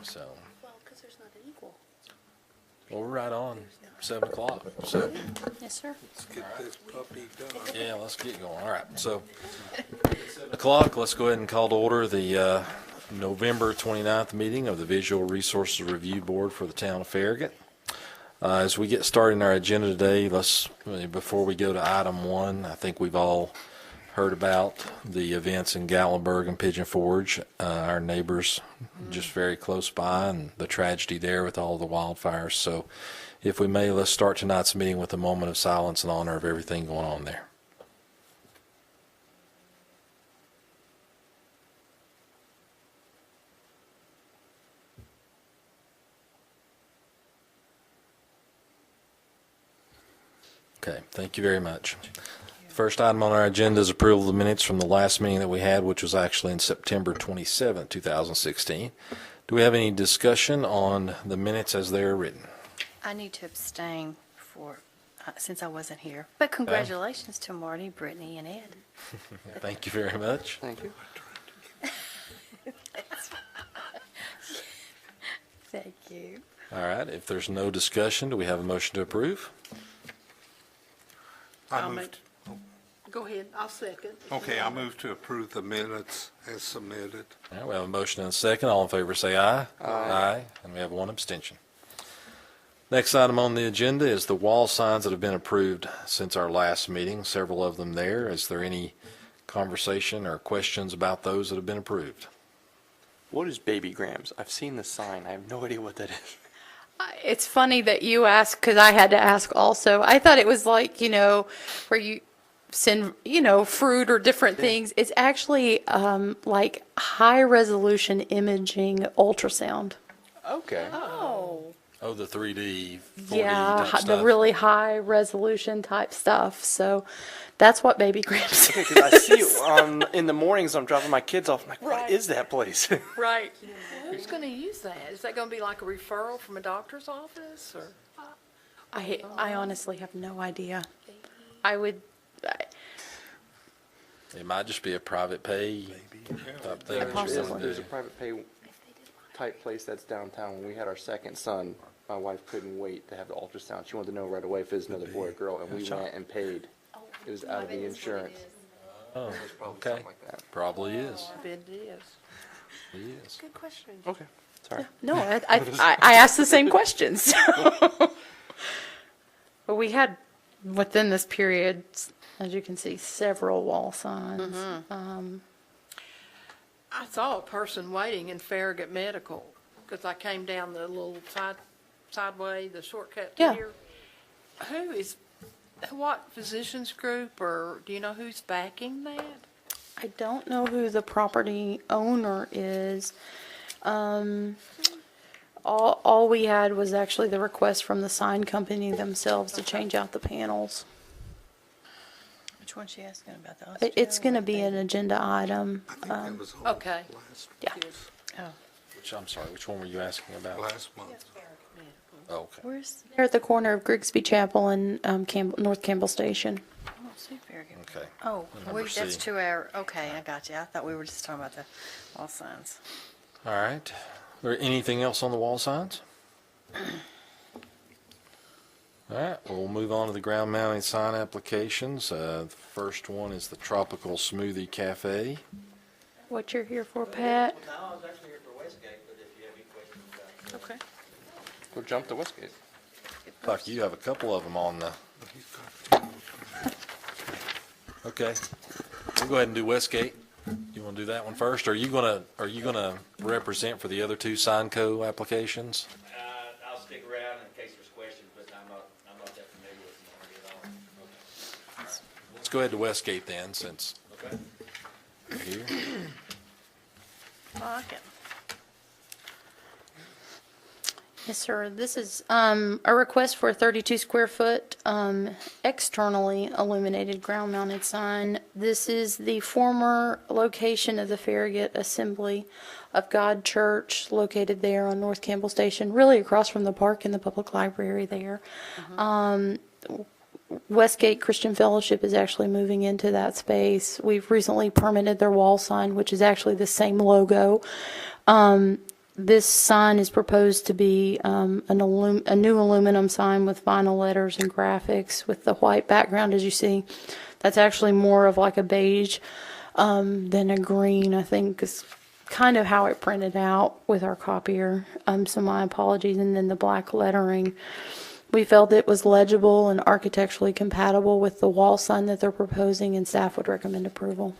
So, Well, because there's not an equal. well, we're right on 7 o'clock. So, Yes, sir. Let's get this puppy done. yeah, let's get going. All right. So, 7 o'clock, let's go ahead and call to order the November 29th meeting of the Visual Resources Review Board for the town of Farragut. As we get started in our agenda today, before we go to item 1, I think we've all heard about the events in Gatlinburg and Pigeon Forge, our neighbors just very close by, and the tragedy there with all the wildfires. So if we may, let's start tonight's meeting with a moment of silence in honor of everything going on there. Okay, thank you very much. First item on our agenda is approval of the minutes from the last meeting that we had, which was actually in September 27, 2016. Do we have any discussion on the minutes as they are written? I need to abstain since I wasn't here. But congratulations to Marty, Brittany, and Ed. Thank you very much. Thank you. Thank you. All right, if there's no discussion, do we have a motion to approve? I moved. Go ahead, I'll second. Okay, I move to approve the minutes as submitted. All right, we have a motion and a second. All in favor say aye. Aye. And we have one abstention. Next item on the agenda is the wall signs that have been approved since our last meeting, several of them there. Is there any conversation or questions about those that have been approved? What is Baby Grams? I've seen the sign. I have no idea what that is. It's funny that you asked, because I had to ask also. I thought it was like, where you send, fruit or different things. It's actually like high resolution imaging ultrasound. Okay. Oh, the 3D, 4D Yeah, type the stuff. really high resolution type stuff. So that's what Baby Grams Okay, is. because I see it in the mornings. I'm dropping my kids off. I'm like, what is that place? Right. Who's going to use that? Is that going to be like a referral from a doctor's office, or? I honestly have no idea. It might just be a private pay type thing. Possibly. There's a private pay type place that's downtown. When we had our second son, my wife couldn't wait to have the ultrasound. She wanted to know right away if it was another boy or girl, and we went and paid. It was out of the insurance. Oh, Probably okay. something like that. Probably is. I bet it is. It is. Good question. Okay. Sorry. No, I asked the same questions. But we had, within this period, as you can see, several wall signs. I saw a person waiting in Farragut Medical, because I came down the little sideway, the shortcut Yeah. here. What physicians group, or do you know who's backing that? I don't know who the property owner is. All we had was actually the request from the sign company themselves to change out the panels. Which one's she asking about? The It's going to be an agenda item. I think that was on Okay. Yeah. Which one were you asking about? last month. Oh, okay. Where's, They're at the corner of Grigsby Chapel and North Campbell Station. I don't see Farragut. Okay. Oh, Number that's C. 2 hour, okay, I got you. I thought we were just talking about the wall signs. All right. Or anything else on the wall signs? All right, we'll move on to the ground mounting sign applications. The first one is the Tropical Smoothie Café. What you're here for, Pat? No, I was actually here for Westgate, but if you have any questions about Okay. Go jump to Westgate. Fuck, you have a couple of them on the. Okay, we'll go ahead and do Westgate. You want to do that one first? Or are you gonna represent for the other two Signco applications? I'll stick around in case there's questions, but I'm not that familiar with them already at all. Let's go ahead to Westgate then, since Okay. you're here. I like it. Yes, sir. This is a request for a 32 square foot externally illuminated ground mounted sign. This is the former location of the Farragut Assembly of God Church, located there on North Campbell Station, really across from the park and the public library there. Westgate Christian Fellowship is actually moving into that space. We've recently permitted their wall sign, which is actually the same logo. this sign is proposed to be a new aluminum sign with vinyl letters and graphics with the white background, as you see. That's actually more of like a beige than a green, I think, is kind of how it printed out with our copier. So my apologies. And then the black lettering. We felt it was legible and architecturally compatible with the wall sign that they're proposing, and staff would recommend approval.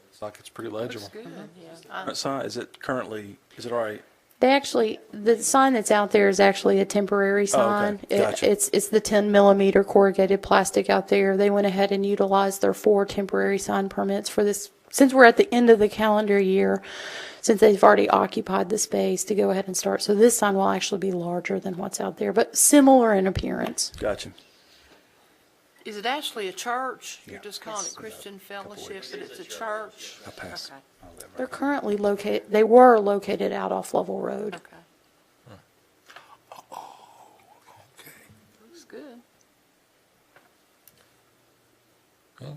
Looks like it's pretty legible. Looks good, yeah. That sign, is it all right? The sign that's out there is actually a temporary sign. Gotcha. It's the 10 millimeter corrugated plastic out there. They went ahead and utilized their 4 temporary sign permits for this, since we're at the end of the calendar year, since they've already occupied the space, to go ahead and start. So this sign will actually be larger than what's out there, but similar in appearance. Gotcha. Is it actually a church? You're just calling it Christian Fellowship, but it's a church? I'll pass. Okay. They're currently located, they were located out off Level Road. Okay, Okay. looks good. Okay.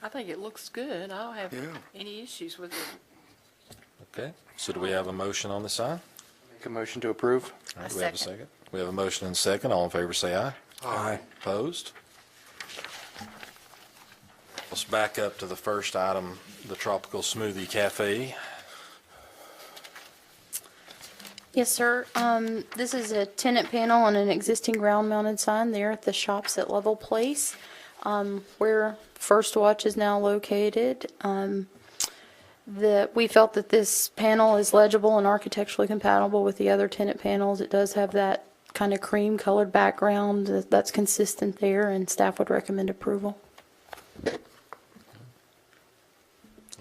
I think it looks good. I don't have Yeah. any issues with it. Okay, so do we have a motion on the sign? Make a motion to approve? All right, do we have a second? We have a motion and a second. All in favor, say aye. Aye. Opposed? Let's back up to the first item, the Tropical Smoothie Café. Yes, sir. This is a tenant panel on an existing ground-mounted sign there at the Shops at Level Place, where First Watch is now located. We felt that this panel is legible and architecturally compatible with the other tenant panels. It does have that kind of cream-colored background that's consistent there, and staff would recommend approval.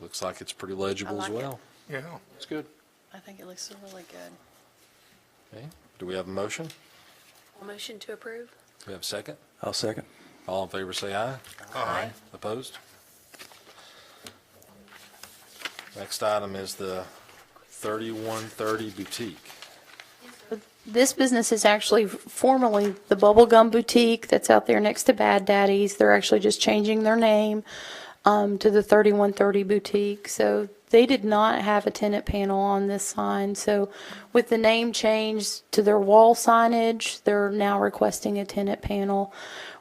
Looks like it's pretty legible as like it. well. Yeah. It's good. I think it looks really good. Okay, do we have a motion? Motion to approve? Do we have a second? I'll second. All in favor, say aye. Aye. Opposed? Next item is the 3130 Boutique. This business is actually formerly the Bubblegum Boutique that's out there next to Bad Daddy's. They're actually just changing their name to the 3130 Boutique. So they did not have a tenant panel on this sign. So with the name change to their wall signage, they're now requesting a tenant panel.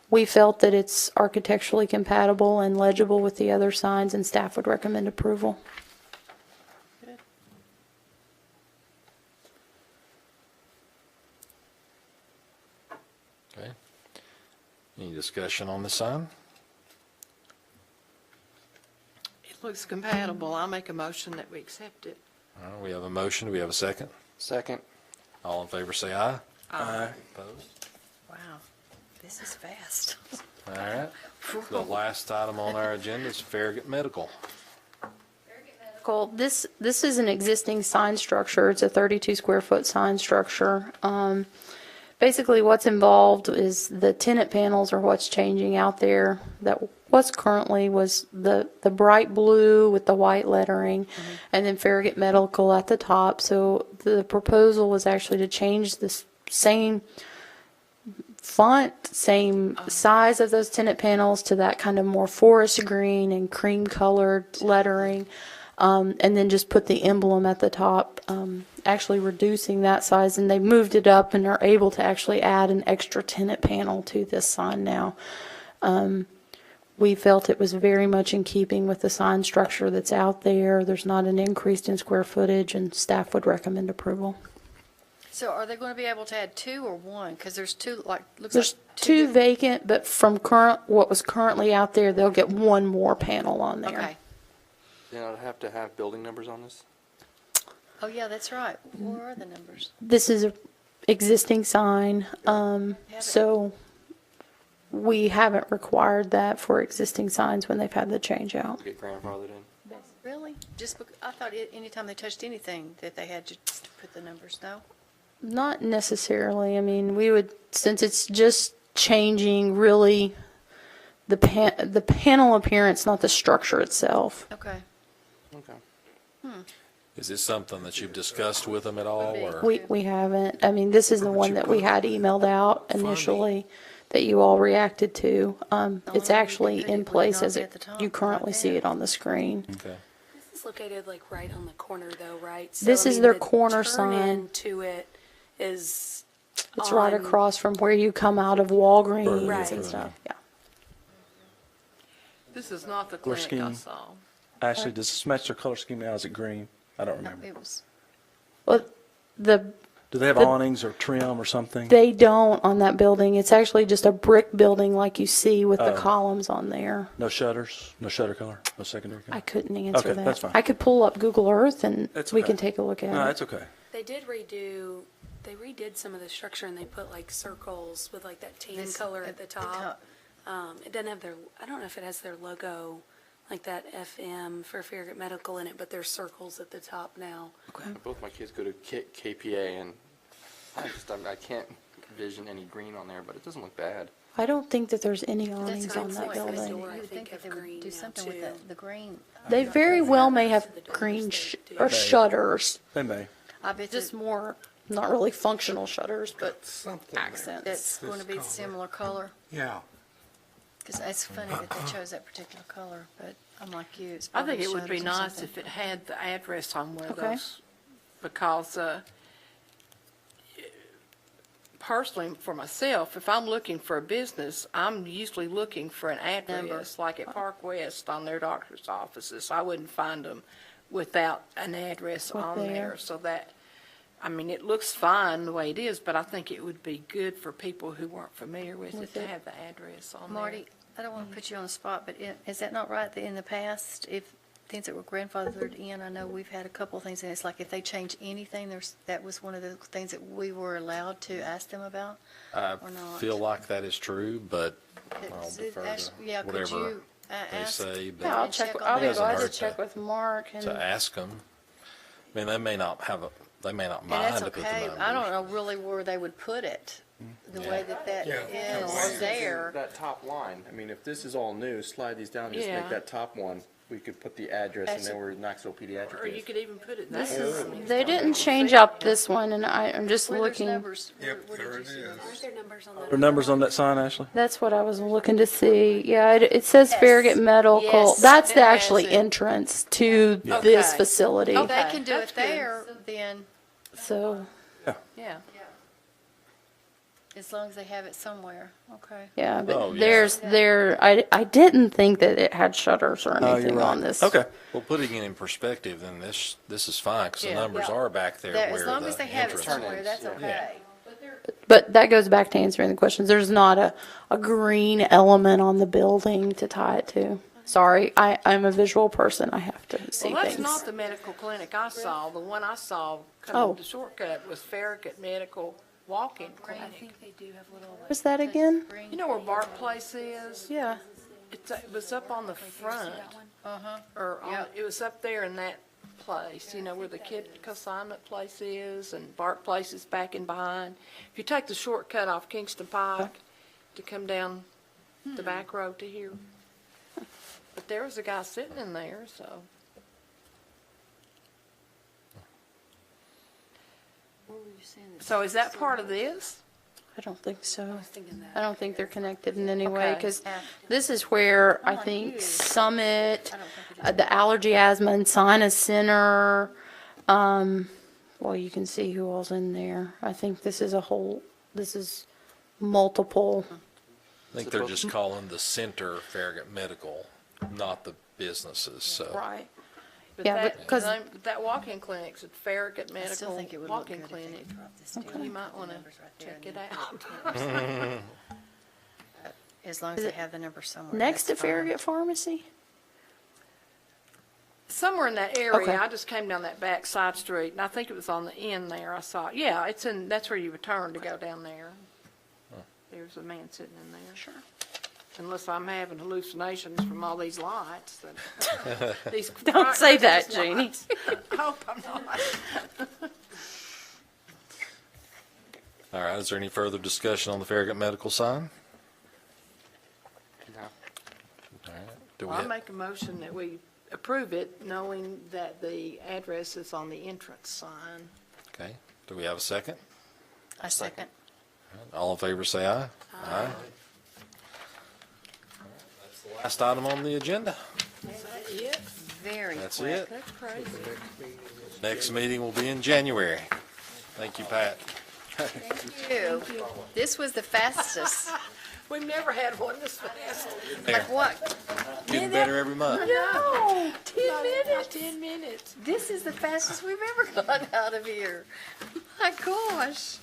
We felt that it's architecturally compatible and legible with the other signs, and staff would recommend approval. Okay. Any discussion on the sign? It looks compatible. I'll make a motion that we accept it. All right, we have a motion. Do we have a second? Second? All in favor, say aye. Aye. Opposed? Wow, this is fast. All right. The last item on our agenda is Farragut Medical. This is an existing sign structure. It's a 32 square foot sign structure. Basically, what's involved is the tenant panels are what's changing out there. That what's currently was the bright blue with the white lettering, and then Farragut Medical at the top. So the proposal was actually to change the same font, same size of those tenant panels to that kind of more forest green and cream colored lettering. And then just put the emblem at the top, actually reducing that size. And they moved it up and are able to actually add an extra tenant panel to this sign now. We felt it was very much in keeping with the sign structure that's out there. There's not an increase in square footage, and staff would recommend approval. So are they going to be able to add 2 or 1? Because there's 2, looks There's like two vacant, but from what was currently out there, they'll get one more panel on there. Okay. Then I'd have to have building numbers on this? Oh, yeah, that's right. Where are the numbers? This is an existing sign, so we haven't required that for existing signs when they've had the change out. Get grandfathered in? Really? I thought anytime they touched anything that they had to put the numbers, no? Not necessarily. I mean, we would, since it's just changing really the panel appearance, not the structure itself. Okay. Okay. Is this something that you've discussed with them at all, or? We haven't. I mean, this is the one that we had emailed out initially that you all reacted to. It's actually in place as you currently see it on the screen. Okay. It's located like right on the corner though, right? So, This I is mean, their the corner turn sign. into it is It's right on- across from where you come out of Walgreens Right. and stuff, yeah. This is not the Color clinic I scheme. saw. Ashley, does this match their color scheme now? Is it green? I don't No, remember. it was, Well, the, Do they have awnings or trim or something? they don't on that building. It's actually just a brick building like you see with the Oh. columns on there. No shutters? No shutter color? No secondary color? I couldn't answer Okay, that. that's fine. I could pull up Google Earth and That's we okay. can take a look at No, it. that's okay. They redid some of the structure and they put like circles with like that tan This- color at at the the top. top. It doesn't have their, I don't know if it has their logo, like that FM for Farragut Medical in it, but there's circles at the top now. Both my kids go to KPA, and I can't envision any green on there, but it doesn't look bad. I don't think that there's any that's awnings a on good that point, 'cause building. you I would think think that of they would green do now, something with too. the green. They very well may have The doors green they do. or shutters, They may. I bet just you more, not really functional shutters, but Something there. accents. that's going to be color. similar color, Yeah. because it's funny that they chose that particular color, but I'm like you, it's I probably think it would be shutters or nice something. if it had the address on one of Okay. those, because personally, for myself, if I'm looking for a business, I'm usually looking for an address, like at Park West on their doctor's offices. I wouldn't find them without an address With on there. there, so that, I mean, it looks fine the way it is, but I think it would be good for people who weren't familiar with it With to it. have the address on there. Marty, I don't want to put you on the spot, but is that not right that in the past, if things that were grandfathered in, I know we've had a couple of things, and it's like if they change anything, that was one of the things that we were allowed to ask them about? I Or not. feel like that is true, but I'll Is it defer act- to yeah, could whatever you, they ask? say, Yeah, but I'll check, I'll It be doesn't glad to hurt check to- with Mark and. to ask them. I mean, they may not And mind that's to put the okay, numbers. I don't know really where they would put it, the way that Yeah. is there. That top line, I mean, if this is all new, slide these down, just Yeah. make that top one, we could put the address and That's- then where Knoxville Pediatric Or you is. could even put it there. This I is, mean, they it's not didn't a change thing. up this one, and I'm just Where there's looking. numbers, Yep, where there did it you see is. Aren't there numbers on Are the? numbers on that sign, Ashley? That's what I was looking to see. Yeah, it says Yes. Farragut Medical. Yes, That's it the has actually it. entrance to Yeah. this Okay. facility. If Okay. they can do That's it good. there, then So, Yeah. as long as they have it somewhere, okay. yeah, Oh, but yeah. I didn't think that it had shutters or Oh, you're anything right. on this. Okay. Well, putting it in perspective, then this is fine, because the Yeah. numbers are back there That- where As long the as they have it entrance somewhere, is. that's Yeah. okay. But that goes back to answering the questions. There's not a green element on the building to tie it to. Sorry, I'm a visual person. I have to see Well, that's things. not the medical clinic I saw. The one I saw Oh. coming to shortcut was Farragut Medical Walk-in I Clinic. think they do have little. What's that again? You know where Bart Place is? Yeah. It was up on the front, Uh-huh. or on, Yep. it was up there in that place, you know, where the kid consignment place is, and Bart Place is back and behind. If you take the shortcut off Kingston Pike to come down the back road to here. But there was a guy sitting in there, so. Where were you seeing this? So is that part of this? I don't think so. I was thinking that. I don't think they're connected in any way, Okay. because this is where I like think you. Summit, I don't think it is. the Allergy, Asthma, and Sinus Center, well, you can see who all's in there. I think this is this is multiple. I think they're just calling the center Farragut Medical, not the businesses, so. Right. But Yeah, that, because- that walk-in clinic's at Farragut I still Medical think it would look good Walk-in if they Clinic. dropped this deal. You might want to Numbers right there check and it then- out. As long as Is they it have the number somewhere. Next to that's fine. Farragut Pharmacy? Somewhere in that area, Okay. I just came down that back side street, and I think it was on the end there, I saw, yeah, that's where you would turn to go down there. There's a man sitting in there. Sure. Unless I'm having hallucinations from all these lights. These Don't say that, these Jeannie. lights. I hope I'm not. All right, is there any further discussion on the Farragut Medical sign? No. All right. Do we Well, I have- make a motion that we approve it, knowing that the address is on the entrance sign. Okay, do we have a second? I second. All in favor, say aye. Aye. That's the last item on the agenda. Yeah, Very That's quick. it. That's crazy. Next meeting will be in January. Thank you, Pat. Thank you. This was the fastest. We've never had one this fast. There, Like what? getting better every month. No, 10 Not minutes. 10 minutes. This is the fastest we've ever gone out of here. My gosh.